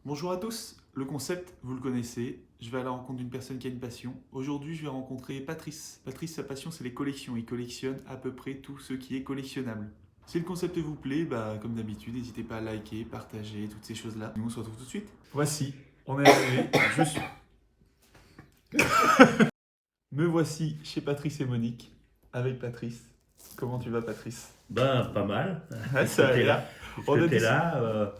Bonjour à tous, le concept, vous le connaissez, je vais à la rencontre d'une personne qui a une passion. Aujourd'hui, je vais rencontrer Patrice. Patrice, sa passion, c'est les collections. Il collectionne à peu près tout ce qui est collectionnable. Si le concept vous plaît, comme d'habitude, n'hésitez pas à liker, partager, toutes ces choses-là. Nous, on se retrouve tout de suite. Voici, on est arrivé, je suis... Me voici chez Patrice et Monique, avec Patrice. Comment tu vas, Patrice? Ben, pas mal. Ah, ça a Puisque t'es l'air. là. On a Puisque t'es décidé- là,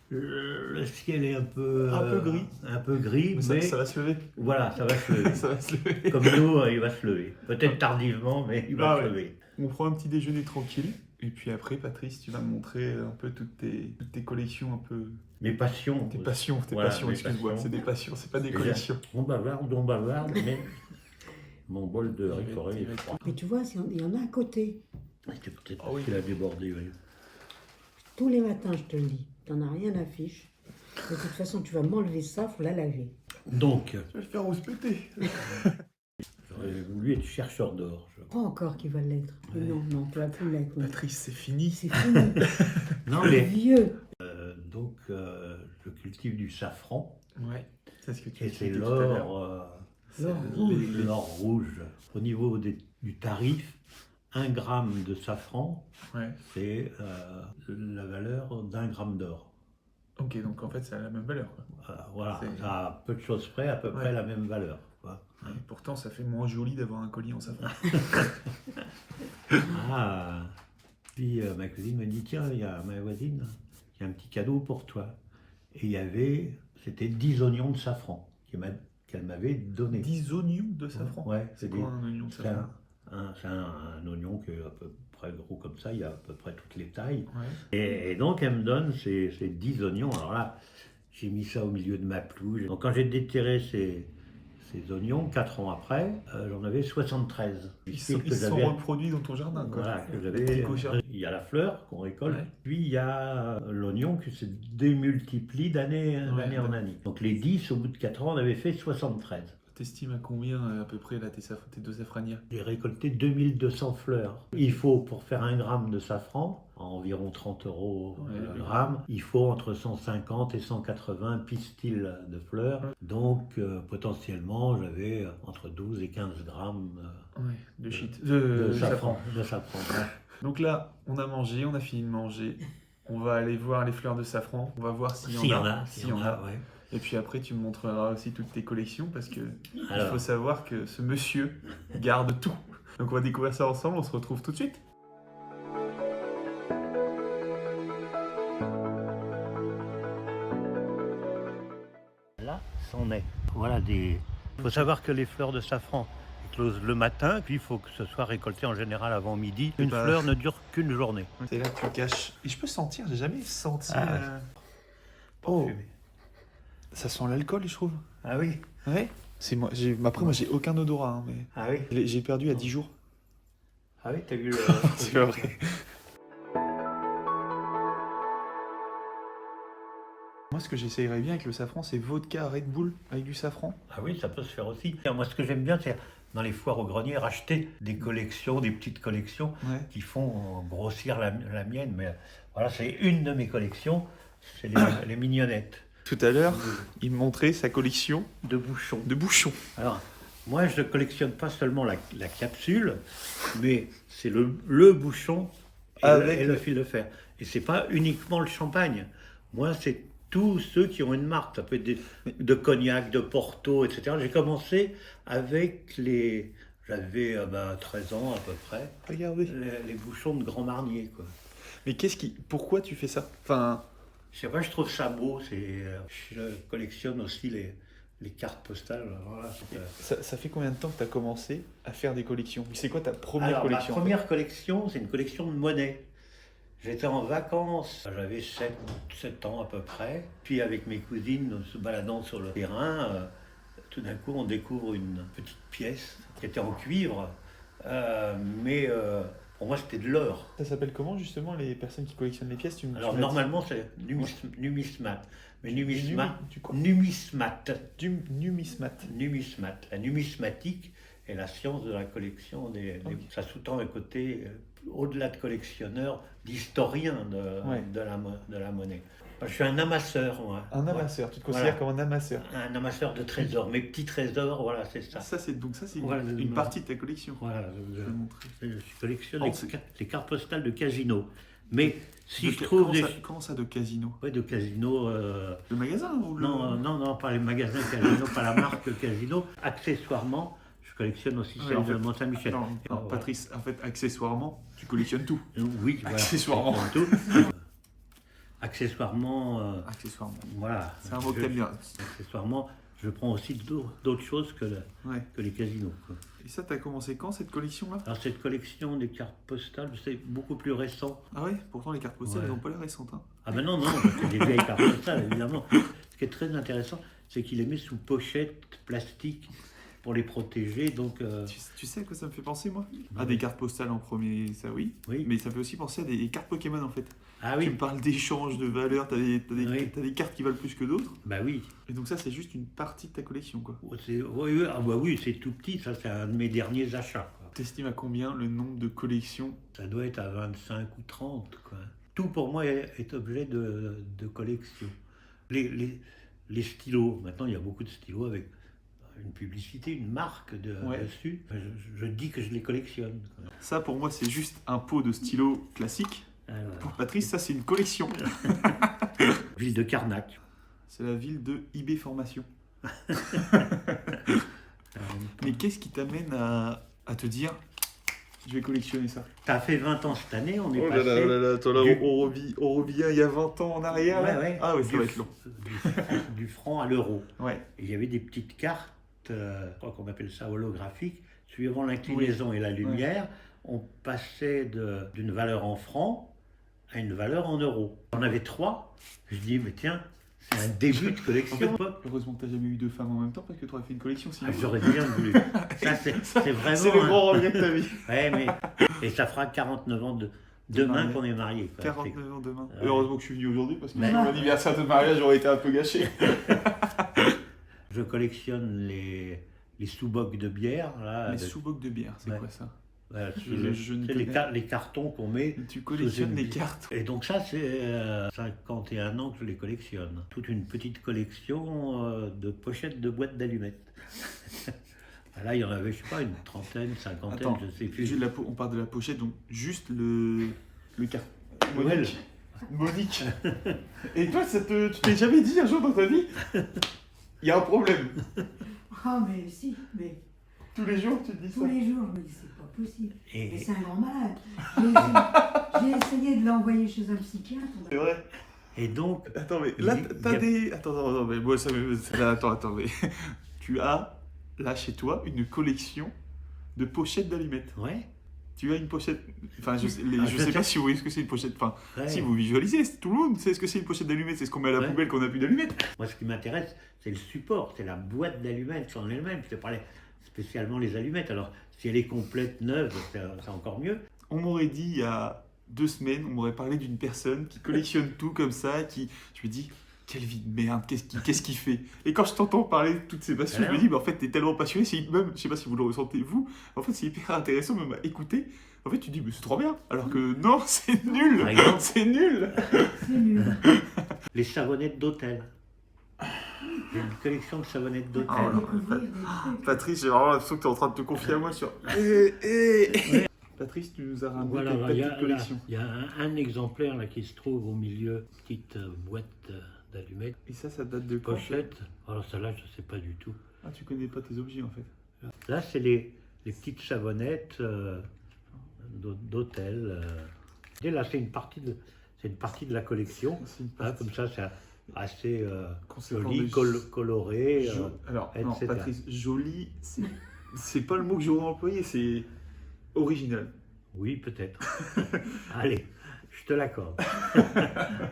le ciel est Un peu gris. un peu gris, Mais mais ça va se lever. voilà, ça va se lever. Ça va se lever. Comme nous, il va se lever. Peut-être tardivement, mais il va Ah se ouais. lever. On prend un petit déjeuner tranquille. Et puis après, Patrice, tu vas me montrer un peu toutes tes collections, un peu. Mes passions. Tes Voilà, passions, mes excuse-moi. passions. C'est des passions, c'est pas des Déjà, collections. on bavarde, mais mon bol de ricoré est froid. Mais tu vois, il y en a à côté. C'est peut-être Ah oui. parce qu'il a débordé, oui. Tous les matins, je te le dis. T'en as rien à fiche. De toute façon, tu vas m'enlever ça, faut la laver. Donc, Tu vas le faire rouspéter. j'aurais voulu être chercheur d'or. Pas encore qu'il va l'être. Mais Ouais. non, tu vas plus l'être. non. Patrice, c'est fini. C'est fini. Non, C'est mais vieux. je cultive du safran. Ouais. C'est ce que tu Et c'est expliquais tout à l'heure. l'or. C'est l'or les- rouge. les- L'or rouge. Au niveau du tarif, 1 gramme de safran, Ouais. c'est la valeur d'1 gramme d'or. Ok, donc en fait, ça a la même valeur. Quoi. Voilà, C'est- ça a peu de choses près, à peu près Ouais. la même valeur. Quoi. Et pourtant, ça fait moins joli d'avoir un collier en safran. Ah, puis ma cousine me dit, tiens, il y a ma voisine, il y a un petit cadeau pour toi. Et il y avait, c'était 10 oignons de safran qu'elle m'avait donné. 10 oignons de safran. Ouais, C'est des- quoi un oignon de c'est safran? c'est un oignon qui est à peu près gros comme ça, il y a à peu près toutes les tailles. Ouais. Et donc elle me donne ces 10 oignons. Alors là, j'ai mis ça au milieu de ma pelouse. Donc quand j'ai déterré ces oignons, 4 ans après, j'en avais 73. Ils C'est sont, que ils se sont j'avais- reproduits dans ton jardin, quoi. voilà, que Des j'avais. petits cochards. Il y a la fleur qu'on récolte, Ouais. puis il y a l'oignon qui se démultiplie d'année Ouais, en année. Donc les 10, au bout de 4 ans, on avait fait 73. T'estimes à combien à peu près là tes deux safranias? J'ai récolté 2200 fleurs. Il faut, pour faire 1 gramme de safran, environ 30 euros Ouais, le ouais. gramme, il faut entre 150 et 180 pistils de fleurs. Donc potentiellement, j'avais entre 12 et 15 grammes Ouais, de shit. de Safran. safran. De safran. Donc là, on a mangé, on a fini de manger. On va aller voir les fleurs de safran. On va voir s'il y en a. S'il y en a, ouais. Et puis après, tu me montreras aussi toutes tes collections parce que il Alors. faut savoir que ce monsieur garde tout. Donc on va découvrir ça ensemble. On se retrouve tout de suite. Là, c'en est. Voilà des. Il faut savoir que les fleurs de safran éclosent le matin, puis il faut que ce soit récolté en général avant midi. Une Bah. fleur ne dure qu'une journée. C'est là que tu caches. Et je peux sentir, j'ai jamais senti. Ah. Oh, Parfumé. ça sent l'alcool, je trouve. Ah oui. Ouais. C'est moi. Après, moi, j'ai aucun odorat, hein, mais Ah oui. j'ai perdu à 10 jours. Ah oui, t'as vu le. C'est pas vrai. Moi, ce que j'essayerais bien avec le safran, c'est vodka Red Bull avec du safran. Ah oui, ça peut se faire aussi. Moi, ce que j'aime bien, c'est dans les foires au grenier, racheter des collections, des petites collections Ouais. qui font grossir la mienne. Mais voilà, c'est une de mes collections, c'est les mignonnettes Tout à l'heure, il me montrait sa collection de bouchons. de bouchons. Alors, moi, je ne collectionne pas seulement la capsule, mais c'est le bouchon Avec et le fil de fer. Et c'est pas uniquement le champagne. Moi, c'est tous ceux qui ont une marque. Ça peut être de cognac, de Porto, etc. J'ai commencé avec les... J'avais 13 ans à peu près. Regardez. Les bouchons de Grand Marnier, quoi. Mais pourquoi tu fais ça? Enfin, Je sais pas, je trouve ça beau. Je collectionne aussi les cartes postales. Voilà, ça fait combien de temps que tu as commencé à faire des collections? C'est quoi ta première Alors, collection? ma première collection, c'est une collection de monnaie. J'étais en vacances, j'avais 7 ans à peu près. Puis avec mes cousines, se baladant sur le terrain, tout d'un coup on découvre une petite pièce qui était en cuivre. Mais pour moi c'était de l'or. Ça s'appelle comment justement les personnes qui collectionnent les pièces? Alors normalement c'est numismate. Mais numismate. Numismate. La numismatique est la science de la collection. Ok. Ça sous-tend un côté, au-delà de collectionneur, d'historien Ouais. de la monnaie. Je suis un amasseur, moi. Un amasseur, tu te considères Voilà. comme un amasseur. Un amasseur de trésors. Mes petits trésors, voilà, c'est ça. Ça, c'est Voilà, une partie de ta collection. Voilà, Je vais montrer. je collectionne Oh, les cartes postales de casino. Mais si De je ca- trouve comment, des... comment ça de casino? Ouais, de casino... Le magasin ou le... Non, pas les magasins Casino, pas la marque Casino. Accessoirement, je collectionne aussi Ouais, celle en de fait, Mont-Saint-Michel. Non, Alors, voilà. Patrice, en fait, accessoirement, tu collectionnes tout. Oui, voilà, Accessoirement. je collectionne tout. Accessoirement, Accessoirement. voilà. C'est un mot que t'aimes bien. Accessoirement, je prends aussi d'autres choses Ouais. que les casinos, quoi. Et ça, t'as commencé quand, cette collection-là? Alors cette collection des cartes postales, c'est beaucoup plus récent. Ah ouais? Pourtant, les cartes postales, Ouais. elles n'ont pas l'air récentes. Hein. Ah ben non, c'est des vieilles cartes postales, évidemment. Ce qui est très intéressant, c'est qu'il les met sous pochette plastique pour les protéger, donc... Tu sais à quoi ça me fait penser, moi? À Ouais. des cartes postales en premier, ça oui. Oui. Mais ça me fait aussi penser à des cartes Pokémon, en fait. Ah Tu oui, me parles d'échanges, de valeurs, Oui. t'as des cartes qui valent plus que d'autres. bah oui. Et donc ça, c'est juste une partie de ta collection, quoi. Oui, ah bah oui, c'est tout petit, ça c'est un de mes derniers achats, quoi. T'estimes à combien le nombre de collections? Ça doit être à 25 ou 30, quoi. Tout pour moi est objet de collection. Les stylos, maintenant il y a beaucoup de stylos avec une publicité, une marque Ouais. dessus. Je dis que je les collectionne, quoi. Ça, pour moi, c'est juste un pot de stylo classique. Alors, Pour Patrice, ça, c'est une collection. ville de Carnac. C'est la ville de IB Formation. Mais qu'est-ce qui t'amène à te dire, je vais collectionner ça? T'as fait 20 ans cette année, on est Oh là passé... là là là, attends, là, du- on revient il y a 20 ans en arrière. là. Ouais. Ah ouais, ça Du- va être long. du franc à l'euro. Ouais. Et il y avait des petites cartes, je crois qu'on appelle ça holographiques, suivant l'inclinaison et la lumière, on passait d'une valeur en francs à une valeur en euros. On avait 3. Je dis, mais tiens, c'est un début de En collection. fait, heureusement que t'as jamais eu deux femmes en même temps parce que t'aurais fait une collection sinon. Ah, j'aurais bien voulu. Ça, c'est vraiment... C'est le grand regret de ta vie. Ouais, mais... Et ça fera 49 ans demain mariés. qu'on est mariés. quoi. 49 ans demain. Ouais. Heureusement que je suis venu aujourd'hui parce que Mais- mon anniversaire de mariage aurait été un peu gâché. Je collectionne les sous-bocs de bière. Là, Les sous-bocs de bière, c'est Ouais. quoi ça? Voilà, je ne c'est les, connais- les cartons qu'on met. Tu collectionnes Sous les une- cartes. Et donc ça, c'est 51 ans que je les collectionne. Toute une petite collection de pochettes de boîtes d'allumettes. Là, il y en avait, je sais pas, une trentaine, cinquantaine, Attends, je sais plus. juste on parle de la pochette, donc juste le carton. Ouais, Monique. Et toi, tu t'es jamais dit un jour dans ta vie, il y a un problème. Ah, mais si, mais Tous les jours, tu te dis ça. tous les jours, je me dis, c'est pas possible. Mais Et, c'est un grand malade. J'ai essayé de l'envoyer chez un psychiatre. C'est vrai. et donc, Attends, mais là, Il y t'as a- des. Attends, mais moi, ça me. Attends, mais. Tu as, là, chez toi, une collection de pochettes d'allumettes. ouais, Tu as une pochette. Enfin, je sais, Ah, je je sais pas sais. si vous voyez ce que c'est une pochette. Enfin, ouais. si vous visualisez, tout le monde sait ce que c'est une pochette d'allumettes. C'est ce qu'on met à la Ouais. poubelle quand on n'a plus d'allumettes. Moi, ce qui m'intéresse, c'est le support, c'est la boîte d'allumettes en elle-même. Je te parlais spécialement les allumettes. Alors, si elle est complète, neuve, c'est encore mieux. On m'aurait dit il y a 2 semaines, on m'aurait parlé d'une personne qui collectionne tout comme ça, qui. Je me dis, quelle vie de merde, qu'est-ce qu'il fait? Et quand je t'entends parler de toutes ces passions, je me dis, bah, en fait, t'es tellement passionné, c'est même, je sais pas si vous le ressentez vous, en fait, c'est hyper intéressant même à écouter. En fait, tu dis, mais c'est trop bien, alors que non, c'est nul, Par exemple. c'est nul. C'est nul. Les savonnettes d'hôtel. J'ai une collection de savonnettes d'hôtel. Ah, non. Découvrir des trucs. Patrice, j'ai vraiment l'impression que tu es en train de te confier à moi sur. Patrice, tu nous as ramené Voilà, ta il y petite a, collection. il y a un exemplaire là qui se trouve au milieu, petite boîte d'allumettes, Et ça date de quand? pochette. Alors celle-là, je ne sais pas du tout. Ah, tu connais pas tes objets en fait. Là, c'est les petites savonnettes d'hôtel. Et là, c'est une partie de la collection. C'est une Hein, partie comme ça, c'est assez conséquente joli, de- coloré. Alors, non, etc. Patrice, joli, c'est pas le mot que j'aurais employé, c'est original. Oui, peut-être. Allez, je te l'accorde.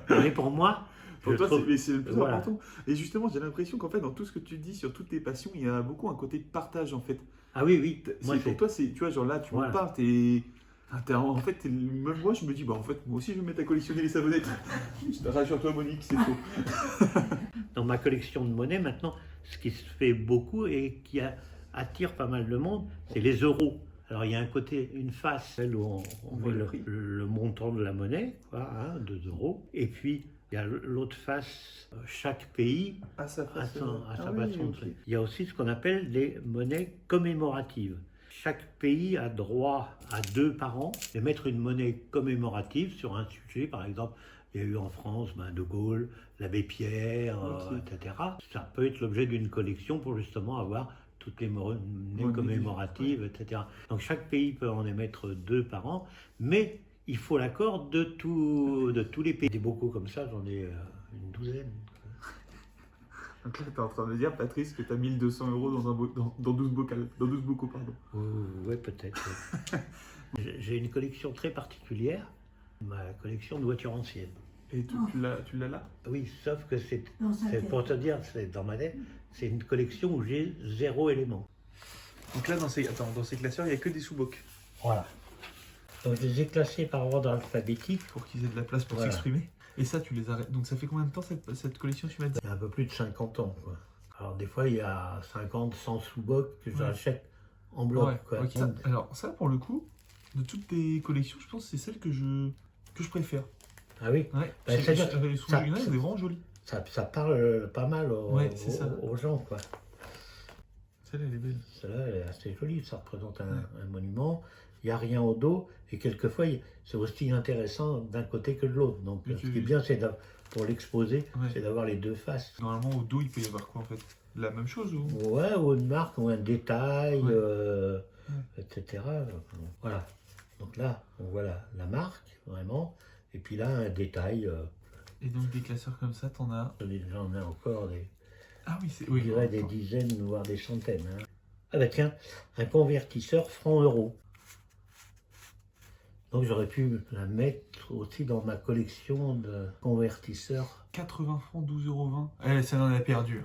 Mais pour moi, Pour je toi, trouve- mais c'est le plus voilà. important. Et justement, j'ai l'impression qu'en fait, dans tout ce que tu dis sur toutes tes passions, il y a beaucoup un côté de partage en fait. Ah oui, oui. Moi, Pour toi, tu vois, genre là, tu Voilà. me parles, en fait, même moi, je me dis, bah en fait, moi aussi, je vais me mettre à collectionner les savonnettes. Rassure-toi, Monique, c'est faux. dans ma collection de monnaie, maintenant, ce qui se fait beaucoup et qui attire pas mal de monde, c'est les euros. Alors, il y a un côté, une face, celle où on voit met le le, prix. le montant de la monnaie, quoi, hein, 2 euros. Et puis, Il y a l'autre face, chaque pays Ah, ça a sa Ah oui, façon de ok. faire. Il y a aussi ce qu'on appelle des monnaies commémoratives. Chaque pays a droit à 2 par an de mettre une monnaie commémorative sur un sujet. Par exemple, il y a eu en France De Gaulle, l'abbé Pierre, Ok. etc. Ça peut être l'objet d'une collection pour justement avoir toutes les monnaies Monnaie commémoratives, etc. Donc chaque pays peut en émettre 2 par an, mais il faut l'accord de tous les pays. Des bocaux comme ça, j'en ai une douzaine. Donc là, t'es en train de me dire, Patrice, que t'as 1200 € dans 12 bocaux, pardon. Ouais, peut-être. Ouais. J'ai une collection très particulière, ma collection de voitures anciennes. Et tu l'as là? Oui, sauf que c'est Dans sa tête. pour te dire, c'est dans ma tête, c'est une collection où j'ai 0 élément. Donc là, dans ces classeurs, il n'y a que des sous-bocs. Voilà. Donc je les ai classés par ordre alphabétique. Pour qu'ils aient de la place pour Voilà. s'exprimer. Et ça, tu les arrêtes. Donc ça fait combien de temps cette collection, tu m'as dit? Il y a un peu plus de 50 ans, quoi. Alors des fois, il y a 50, 100 sous-bocs que j'achète en bloc, Ouais, quoi. ok. Alors ça, pour le coup, de toutes tes collections, je pense que c'est celle que je préfère. Ah oui, Ouais. Bah, c'est-à-dire Les ça- sous-bocs, c'est vraiment joli. ça parle pas mal Ouais, c'est ça. aux gens, quoi. Celle-là, elle est belle. Celle-là, elle est assez jolie, ça représente Ouais. un monument. Il n'y a rien au dos, et quelquefois, c'est aussi intéressant d'un côté que de l'autre. Donc, Oui, ce oui, qui est oui. bien, pour l'exposer, Ouais. c'est d'avoir les 2 faces. Normalement, au dos, il peut y avoir quoi en fait? La même chose ou? Ouais, ou une marque, ou un détail, Ouais. etc. Voilà. Donc là, on voit la marque, vraiment. Et puis là, un détail. Et donc des classeurs comme ça, t'en as. J'en ai encore Ah oui, c'est. je Oui, dirais des attends. dizaines, voire des centaines. Hein. Ah bah tiens, un convertisseur franc-euro. Donc j'aurais pu la mettre aussi dans ma collection de convertisseurs. 80 francs, 12,20 €. Ça en a perdu.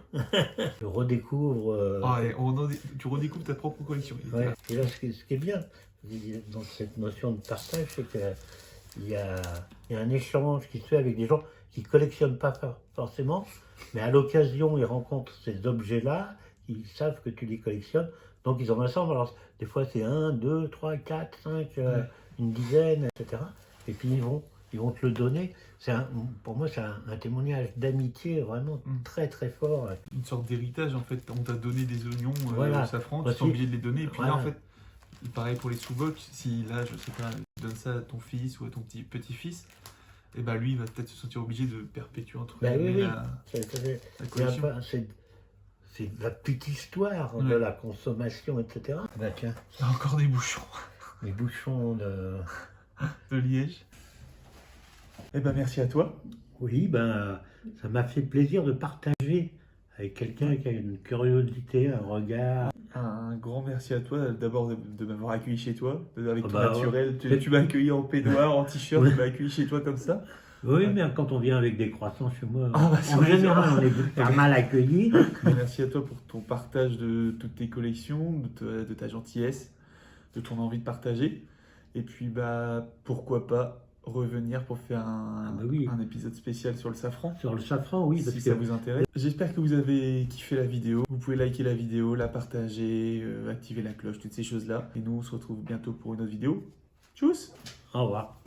Je redécouvre. Ah, et tu redécouvres ta propre collection. Ouais. Et là, ce qui est bien dans cette notion de partage, c'est qu'il y a un échange qui se fait avec des gens qui ne collectionnent pas forcément, mais à l'occasion, ils rencontrent ces objets-là, ils savent que tu les collectionnes, donc ils en assemblent. Alors, des fois, c'est 1, 2, 3, 4, 5, Ouais. une dizaine, etc. Et puis, ils vont te le donner. Pour moi, c'est un témoignage d'amitié vraiment très, très fort. Une sorte d'héritage en fait. On t'a donné des oignons Voilà. au safran, tu Aussi. es obligé de les donner. Et puis là, Voilà. en fait, pareil pour les sous-bocs, si là, je sais pas, tu donnes ça à ton fils ou à ton petit-fils, et bah lui, il va peut-être se sentir obligé de perpétuer entre Ben oui, guillemets oui. la C'est collection. c'est la petite histoire de Ouais. la consommation, etc. Bah tiens, Il y a encore des bouchons les bouchons de... de Liège. Et ben merci à toi. Oui, ben, ça m'a fait plaisir de partager avec quelqu'un qui a une curiosité, un regard. Un grand merci à toi d'abord de m'avoir accueilli chez toi, avec Ah ton bah, naturel. ouais. Tu m'as accueilli en peignoir, en t-shirt, Ouais. tu m'as accueilli chez toi comme ça. Oui, mais quand on vient avec des croissants chez moi, Ah, bah, c'est en vrai, général, on est pas mal accueillis. Mais merci à toi pour ton partage de toutes tes collections, de ta gentillesse, de ton envie de partager. Et puis bah pourquoi pas revenir pour faire Ah bah oui. un épisode spécial sur le safran. Sur le safran, oui, parce Si que ça vous intéresse. J'espère que vous avez kiffé la vidéo. Vous pouvez liker la vidéo, la partager, activer la cloche, toutes ces choses-là. Et nous, on se retrouve bientôt pour une autre vidéo. Tchuss! au revoir.